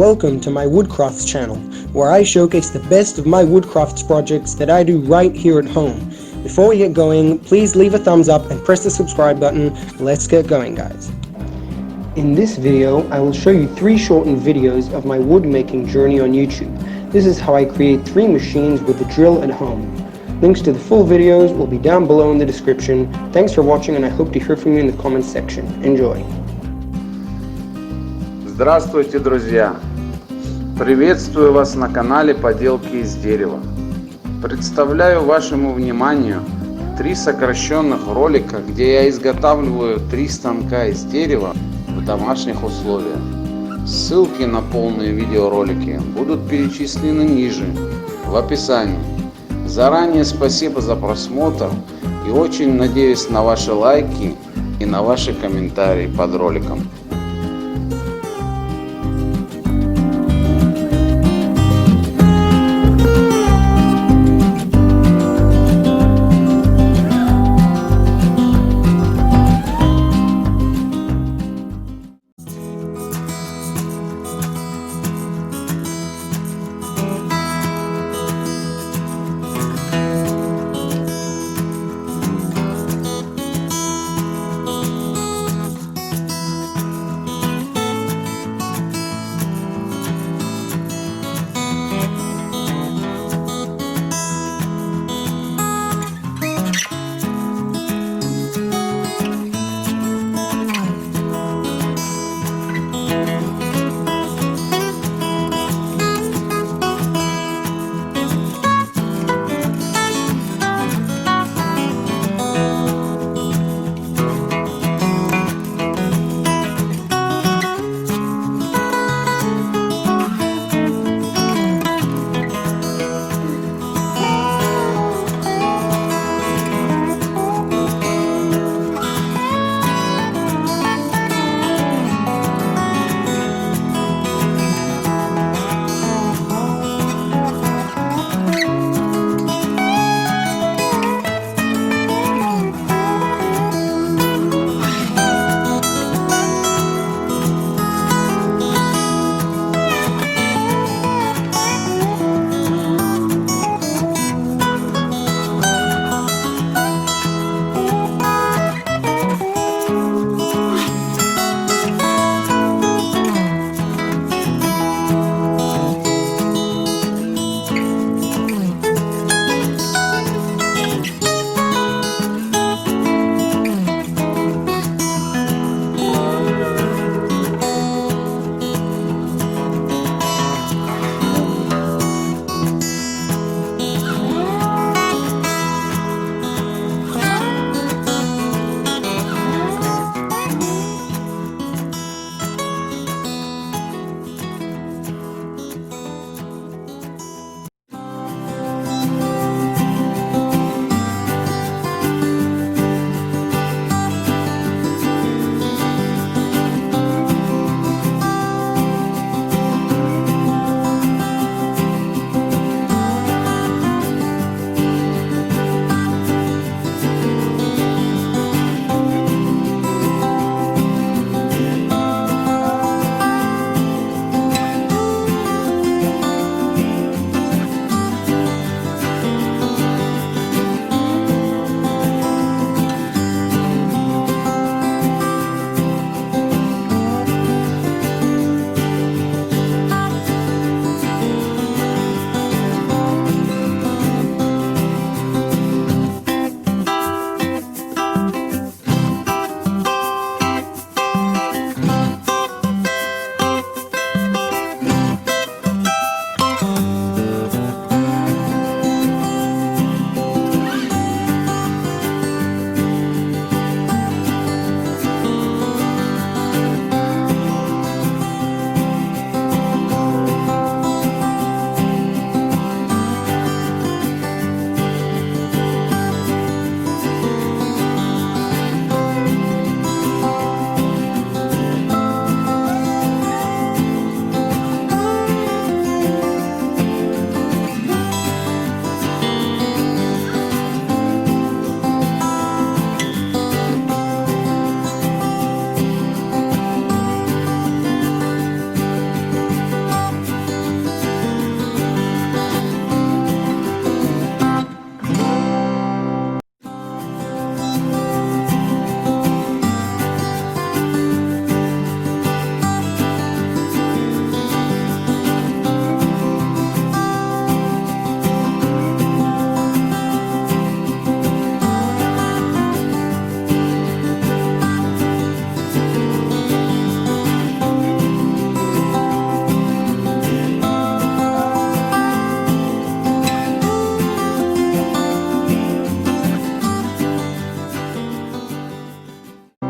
welcome to my Woodcrafts channel, where I showcase the best of my Woodcrafts projects that I do right here at home. Before we get going, please leave a thumbs up and press the subscribe button. Let's get going, guys. In this video, I will show you 3 shortened videos of my wood making journey on YouTube. This is how I create 3 machines with the drill at home. Links to the full videos will be down below in the description. Thanks for watching, and I hope to hear from you in the comments section. Enjoy! Здравствуйте, друзья! Приветствую вас на канале Поделки из дерева. Представляю вашему вниманию 3 сокращенных ролика, где я изготавливаю 3 станка из дерева в домашних условиях. Ссылки на полные видеоролики будут перечислены ниже, в описании. Заранее спасибо за просмотр и очень надеюсь на ваши лайки и на ваши комментарии под роликом.